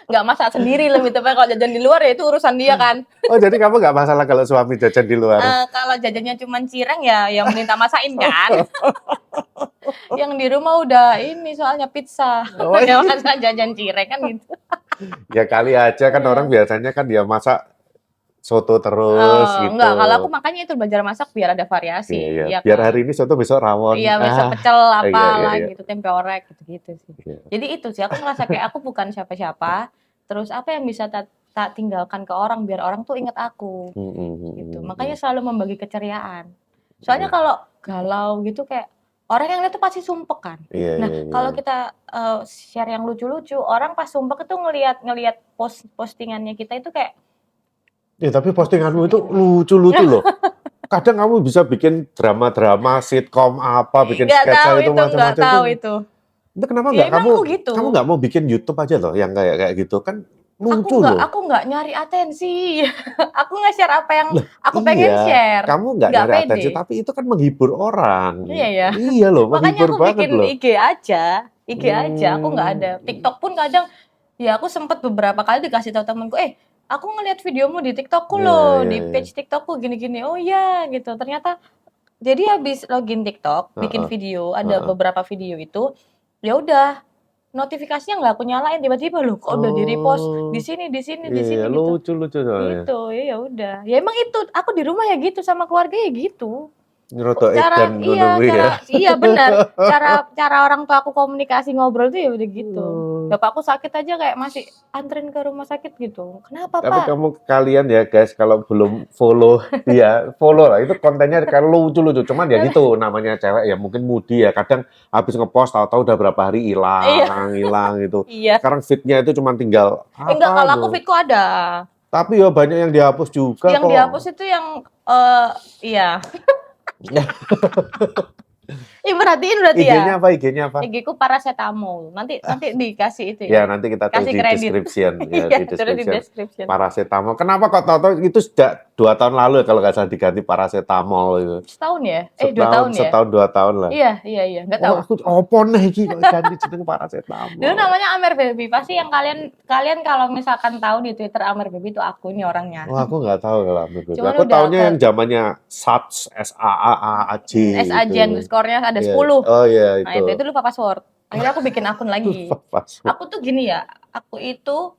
Nggak masak sendiri lebih tepatnya. Kalau jajan di luar ya itu urusan dia kan. Oh, jadi kamu nggak masalah kalau suami jajan di luar? Kalau jajannya cuma cireng ya yang minta masakin kan. Yang di rumah udah ini soalnya pizza. Ya masa jajan cireng kan gitu. Ya kali aja kan orang biasanya kan dia masak soto terus gitu. Enggak, kalau aku makanya itu belajar masak biar ada variasi. Iya. Biar hari ini soto besok rawon. Iya, besok pecel gitu, tempe orek gitu sih. Iya. Jadi itu sih aku ngerasa kayak aku bukan siapa-siapa. Terus apa yang bisa tak tinggalkan ke orang biar orang tuh inget aku. Gitu. Makanya selalu membagi keceriaan. Soalnya kalau galau gitu kayak orang yang lihat tuh pasti sumpek kan. Kalau kita share yang lucu-lucu, orang pas sumpek itu ngelihat postingannya kita itu kayak tapi postinganmu itu lucu-lucu loh. Kadang kamu bisa bikin drama-drama, sitkom apa, bikin sketsa itu macam-macam. Nggak tahu itu. Itu kenapa nggak kamu nggak mau bikin YouTube aja loh, yang kayak gitu kan lucu loh. Aku nggak nyari atensi. Aku nggak share apa yang aku pengen share. Kamu nggak nyari atensi, tapi itu kan menghibur orang. Iya. Iya loh, menghibur banget loh. Makanya aku bikin IG aja. Aku nggak ada. TikTok pun kadang, ya aku sempet beberapa kali dikasih tahu temanku, aku ngeliat videomu di TikTokku loh, di page TikTokku gini-gini. Oh iya gitu. Ternyata jadi habis login TikTok, bikin video, ada beberapa video itu, ya udah notifikasinya nggak aku nyalain, tiba-tiba loh kok udah di repost di sini gitu. Lucu soalnya. Gitu, ya udah. Ya emang itu aku di rumah ya gitu sama keluarga ya gitu. Nyerodok Cara edan ngono kuwi ya. iya benar. Cara orang tua aku komunikasi ngobrol tuh ya udah gitu. Oh. Bapakku sakit aja kayak masih anterin ke rumah sakit gitu. Kenapa, Tapi Pak? kalian ya guys, kalau belum follow dia, follow lah. Itu kontennya kan lucu-lucu. Cuman ya gitu, namanya cewek ya mungkin moody ya. Kadang habis ngepost tahu-tahu udah berapa hari Iya. hilang gitu. Iya. Sekarang feed-nya itu cuma tinggal Enggak, apa kalau aku tuh. fitku ada. Tapi ya banyak yang dihapus juga Yang kok. dihapus itu yang iya. Perhatiin berarti IG-nya ya. apa? IG-nya apa? IG ku paracetamol. Nanti dikasih itu Ya ya. nanti kita tulis Kasih di kredit. description ya, Iya, di terus di description. description. Paracetamol. Kenapa kok tahu-tahu itu sejak 2 tahun lalu ya, kalau nggak salah diganti paracetamol itu. Setahun ya? 2 tahun ya? Setahun 2 tahun lah. Iya, enggak tahu. Oh, aku opo nih iki kok ganti jeneng paracetamol. Dulu namanya Amer Baby. Pasti yang kalian kalau misalkan tahu di Twitter Amer Baby itu aku ini orangnya. Oh, aku nggak tahu kalau Amer Baby. Cuman Aku udah taunya yang zamannya SATS, SAAAJ. SAJ skornya ada 10. Oh iya Nah, itu lupa password. Akhirnya aku bikin akun lagi. Aku tuh gini ya, aku itu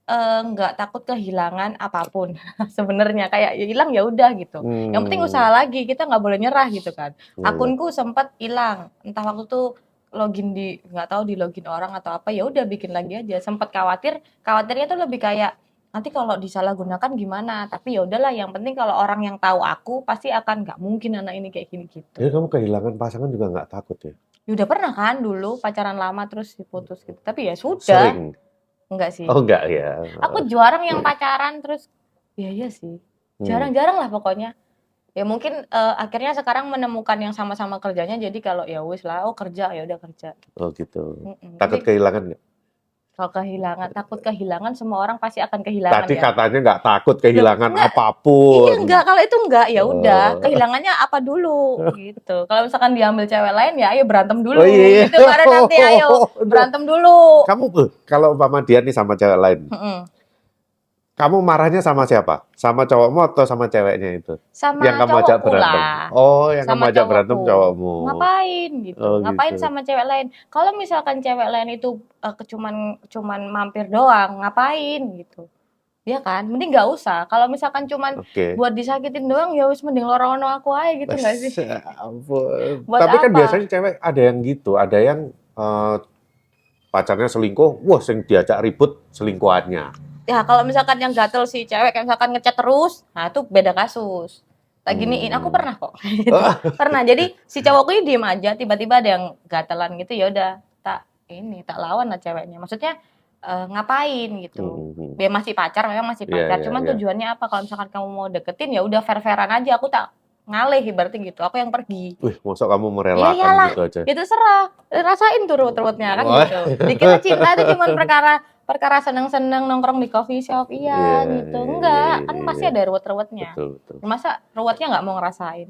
nggak takut kehilangan apapun sebenarnya, kayak ya hilang ya udah gitu. Yang penting usaha lagi, kita nggak boleh nyerah gitu kan. Akunku sempat hilang, entah waktu tuh nggak tahu di login orang atau apa, ya udah bikin lagi aja. Sempat khawatirnya tuh lebih kayak nanti kalau disalahgunakan gimana. Tapi ya udahlah, yang penting kalau orang yang tahu aku pasti akan nggak mungkin anak ini kayak gini gitu. Jadi kamu kehilangan pasangan juga nggak takut ya? Ya udah pernah kan dulu pacaran lama terus diputus gitu. Tapi ya sudah. Sering? Enggak sih. Oh enggak ya. Aku jarang yang pacaran terus. Iya sih. Jarang-jarang lah pokoknya. Ya mungkin akhirnya sekarang menemukan yang sama-sama kerjanya. Jadi kalau ya wis lah, kerja ya udah kerja. Oh gitu. Tapi Takut kehilangan nggak? kalau takut kehilangan, semua orang pasti akan kehilangan. Tadi ya. katanya nggak takut kehilangan apapun. Iya enggak, kalau itu enggak ya udah. Kehilangannya apa dulu gitu. Kalau misalkan diambil cewek lain ya ayo berantem dulu. Gitu baru nanti ayo berantem dulu. Kamu kalau umpama dia nih sama cewek lain. Kamu marahnya sama siapa? Sama cowokmu atau sama ceweknya itu? Sama yang kamu ajak berantem. Lah. Oh, yang sama kamu ajak berantem cowokmu. Ngapain gitu? Oh, ngapain gitu. sama cewek lain? Kalau misalkan cewek lain itu cuman mampir doang, ngapain gitu? Ya kan? Mending nggak usah. Kalau misalkan cuman buat disakitin doang, ya wis mending lorono aku aja gitu nggak sih? Ampun. Buat Tapi kan apa? biasanya cewek ada yang gitu, ada yang pacarnya selingkuh, wah sing diajak ribut selingkuhannya. Ya kalau misalkan yang gatel si cewek kayak misalkan ngechat terus, nah itu beda kasus. Tak giniin, aku pernah kok. Gitu. Pernah. Jadi si cowokku ini diem aja, tiba-tiba ada yang gatelan gitu, ya udah tak lawan lah ceweknya. Maksudnya ngapain gitu. Dia masih pacar, memang masih pacar. Cuman tujuannya apa? Kalau misalkan kamu mau deketin ya udah fair-fairan aja. Aku tak ngalih ibaratnya gitu. Aku yang pergi. Wih, masa kamu merelakan gitu aja? Itu serah. Rasain tuh ruwet-ruwetnya kan gitu. Dikira cinta itu cuma perkara seneng-seneng nongkrong di coffee shop, gitu. Enggak, kan pasti ada ruwet-ruwetnya. Betul. Masa ruwetnya nggak mau ngerasain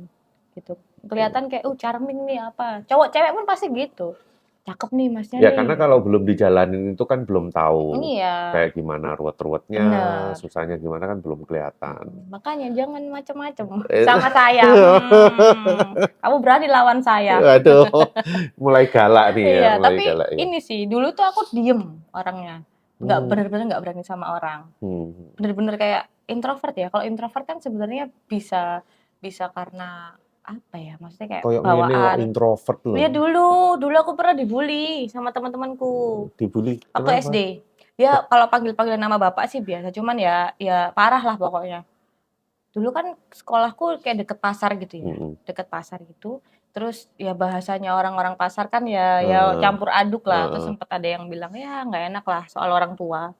gitu. Kelihatan kayak charming nih apa. Cowok cewek pun pasti gitu. Cakep nih masnya ya nih. Karena kalau belum dijalanin itu kan belum tahu kayak gimana ruwet-ruwetnya, susahnya gimana kan belum kelihatan. Makanya jangan macem-macem sama saya. Kamu berani lawan saya. Aduh, mulai galak nih ya. Mulai Tapi galak, ya. ini sih dulu tuh aku diem orangnya, bener-bener nggak berani sama orang. Bener-bener kayak introvert ya. Kalau introvert kan sebenarnya bisa karena apa ya, maksudnya kayak bawaan. Introvert loh. Ya dulu aku pernah dibully sama teman-temanku. Dibully? Aku SD. Ya kalau panggil nama bapak sih biasa, cuman ya parah lah pokoknya. Dulu kan sekolahku kayak deket pasar gitu ya, deket pasar gitu. Terus ya bahasanya orang-orang pasar kan ya campur aduk lah. Terus sempat ada yang bilang ya nggak enak lah soal orang tua.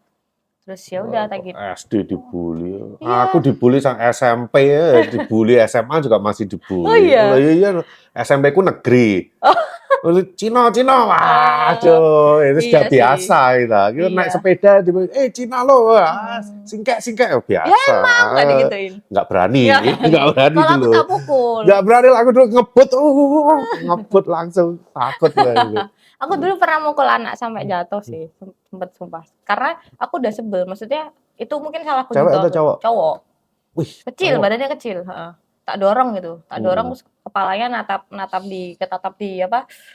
Terus ya udah kayak gitu. SD dibully. Aku dibully sang SMP ya, dibully SMA juga masih dibully. Oh iya. SMP ku negeri. Cina, wah, itu sudah biasa gitu. Kita naik sepeda, Cina lo, singkek, biasa. Ya emang nggak digituin. Nggak berani, nggak berani dulu. Kalau aku tak pukul. Nggak berani, aku dulu ngebut langsung, takut lah. Aku dulu pernah mukul anak sampai jatuh sih, sempet sumpah. Karena aku udah sebel, maksudnya itu mungkin salahku juga. Cewek atau cowok? Cowok. Wih, kecil, badannya kecil. Tak dorong gitu, terus kepalanya ketatap di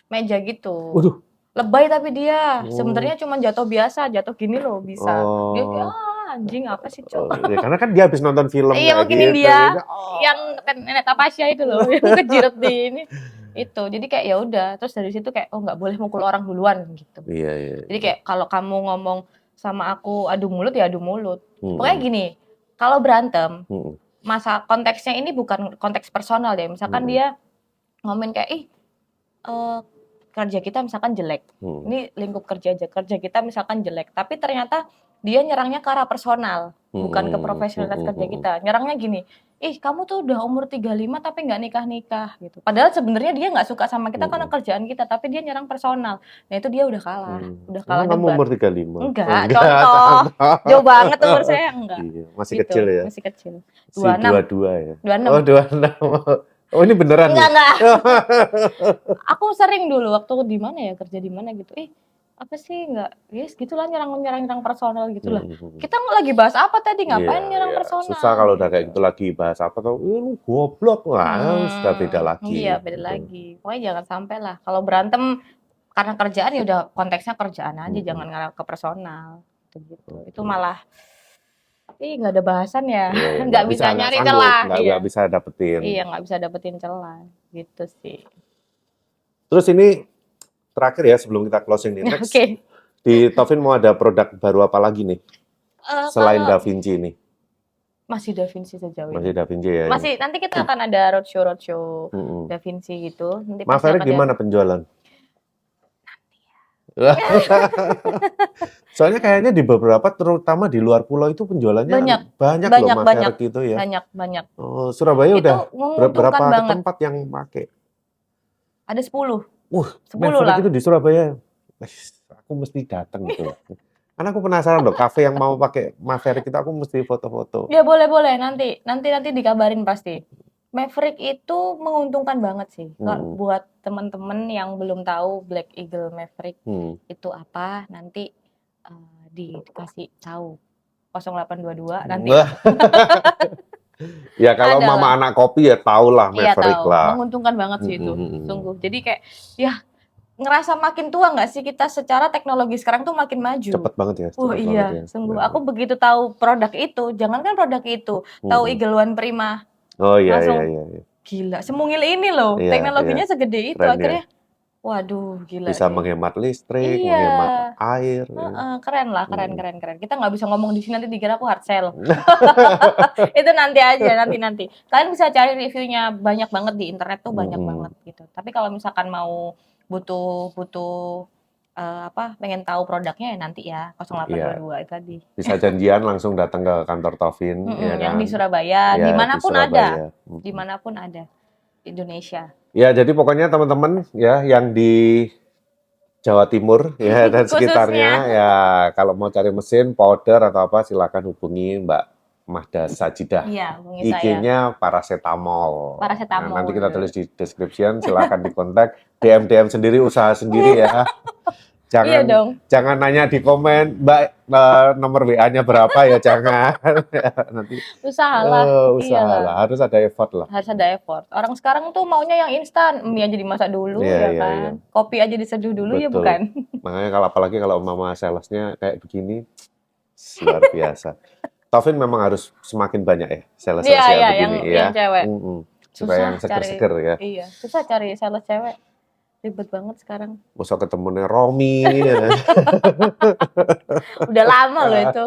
meja gitu. Waduh. Lebay tapi dia, sebenarnya cuma jatuh biasa, jatuh gini loh bisa. Dia kayak anjing apa sih, Oh, Cok? ya, karena kan dia habis nonton film Iya, kayak mungkin gitu. dia Jadi, yang nenek Tapasya itu loh, yang kejiret di ini. Itu. Jadi kayak ya udah, terus dari situ kayak oh nggak boleh mukul orang duluan gitu. Iya, iya. Jadi kayak kalau kamu ngomong sama aku adu mulut ya adu mulut. Pokoknya Mm-mm. gini, kalau berantem, Mm-mm. masa konteksnya ini bukan konteks personal ya. Misalkan Mm-mm. dia ngomongin kayak eh, kerja kita misalkan jelek. Mm. Ini lingkup kerja aja. Kerja kita misalkan jelek, tapi ternyata dia nyerangnya ke arah personal, bukan ke profesionalitas kerja kita. Nyerangnya gini, kamu tuh udah umur 35 tapi nggak nikah-nikah gitu. Padahal sebenarnya dia nggak suka sama kita karena kerjaan kita, tapi dia nyerang personal. Nah itu dia udah kalah Emang kamu debat. umur 35? Enggak, contoh. Jauh banget umur saya enggak. Iya, masih Gitu, kecil ya? masih kecil. Si 26. 22 ya? 26. Oh, 26. Oh, ini beneran nih? Enggak. Aku sering dulu waktu di mana ya, kerja di mana gitu. Apa sih enggak? Yes, gitulah nyerang personal gitulah. Kita lagi bahas apa tadi? Ngapain nyerang personal? Susah kalau udah kayak gitu lagi bahas apa tuh, lu goblok. Wah, sudah beda lagi. Iya, beda lagi. Pokoknya jangan sampai lah. Kalau berantem karena kerjaan ya udah konteksnya kerjaan aja, jangan ngarah ke personal. Gitu. Itu malah nggak ada bahasan ya, nggak bisa nyari celah, nggak bisa dapetin. Iya, nggak bisa dapetin celah, gitu sih. Terus ini terakhir ya sebelum kita closing nih, next. Di Tovin mau ada produk baru apa lagi nih? Selain Da Vinci ini? Masih Da Vinci sejauh ini. Masih Da Vinci ya? Masih, nanti kita akan ada roadshow Da Vinci gitu. Maverick gimana penjualan? Soalnya kayaknya di beberapa, terutama di luar pulau itu penjualannya banyak loh Maverick itu ya. Banyak. Oh, Surabaya itu udah berapa tempat yang pakai? Ada 10. 10 Maverick lah. itu di Surabaya. Aku mesti datang gitu. Karena aku penasaran loh, kafe yang mau pakai Maverick itu aku mesti foto-foto. Ya boleh. Nanti dikabarin pasti. Maverick itu menguntungkan banget sih. Buat teman-teman yang belum tahu Black Eagle Maverick itu apa, nanti dikasih tahu 0822 nanti. Ya kalau mama anak kopi ya tahulah Maverick lah. Menguntungkan banget sih itu, sungguh. Jadi kayak ya ngerasa makin tua nggak sih kita, secara teknologi sekarang tuh makin maju. Cepet banget ya. Sungguh. Aku begitu tahu produk itu, jangankan produk itu, tahu Eagle One Prima. Oh iya, langsung, iya. Gila, semungil ini loh, teknologinya segede itu. Keren, akhirnya, waduh gila. Bisa menghemat listrik, menghemat air. Keren lah, keren. Kita nggak bisa ngomong di sini, nanti dikira aku hard sell. Itu nanti aja, nanti. Kalian bisa cari reviewnya, banyak banget di internet tuh, banyak banget gitu. Tapi kalau misalkan mau butuh pengen tahu produknya ya nanti ya 0822 itu tadi. Bisa janjian langsung datang ke kantor Tovin ya yang kan? di Surabaya, dimanapun ada. Dimanapun ada Indonesia. Ya, jadi pokoknya teman-teman ya yang di Jawa Timur ya dan sekitarnya ya kalau mau cari mesin, powder atau apa silakan hubungi Mbak Mahda Sajidah. Iya, hubungi saya. IG-nya paracetamol. Paracetamol. Nanti kita tulis di description, silakan dikontak. DM sendiri, usaha sendiri ya. Jangan nanya di komen, Mbak nomor WA-nya berapa ya, jangan. Nanti usahalah. Harus ada effort lah. Harus ada effort. Orang sekarang tuh maunya yang instan, mie aja dimasak dulu ya kan. Iya. Kopi aja diseduh dulu. Betul. Ya bukan. Makanya apalagi kalau mama salesnya kayak begini, luar biasa. Tovin memang harus semakin banyak ya sales begini yang cewek. Supaya yang seger-seger ya. Iya, susah cari sales cewek. Ribet banget sekarang. Masa ketemunya Romi ya. Udah lama loh itu.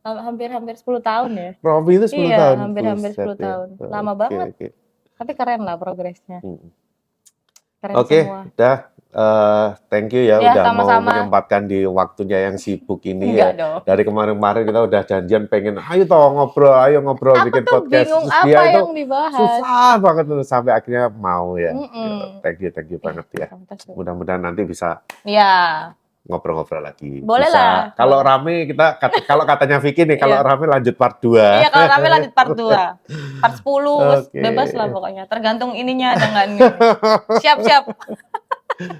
Hampir 10 tahun ya. Romi itu 10 tahun? Iya, hampir 10 tahun. Lama banget. Okay. Tapi keren lah progresnya. Keren semua. Dah. Thank you ya udah sama-sama. Mau menyempatkan di waktunya yang sibuk ini. Enggak ya. Dong. Dari kemarin-kemarin kita udah janjian pengen ayo ngobrol aku bikin tuh podcast. Bingung apa yang dibahas. Susah banget tuh sampai akhirnya mau ya. Thank you banget ya. Mudah-mudahan nanti bisa ngobrol-ngobrol lagi. Boleh bisa. Lah. Kalau rame kita kalau katanya Vicky nih kalau rame lanjut part 2. Iya, kalau rame lanjut part 2. Part 10 bebas lah pokoknya. Tergantung ininya ada enggak nih. Siap.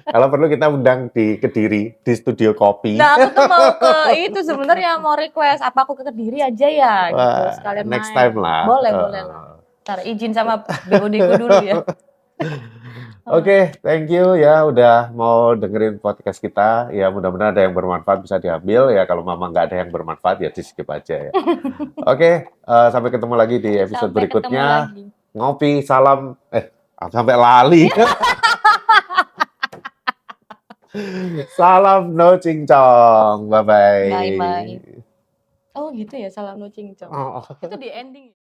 Kalau perlu kita undang di Kediri di studio kopi. Nah, aku tuh mau ke itu sebenarnya mau request apa aku ke Kediri aja ya gitu sekalian next time lah. Boleh lah. Ntar izin sama BOD ku dulu ya. Oke, thank you ya udah mau dengerin podcast kita. Ya mudah-mudahan ada yang bermanfaat bisa diambil ya. Kalau mama nggak ada yang bermanfaat ya di skip aja ya. Oke, sampai ketemu lagi di episode Sampai ketemu berikutnya. lagi. Ngopi, salam, sampai lali. Salam no cincong. Bye-bye. Bye-bye. Oh gitu ya, salam no cincong. Oh. Itu di ending.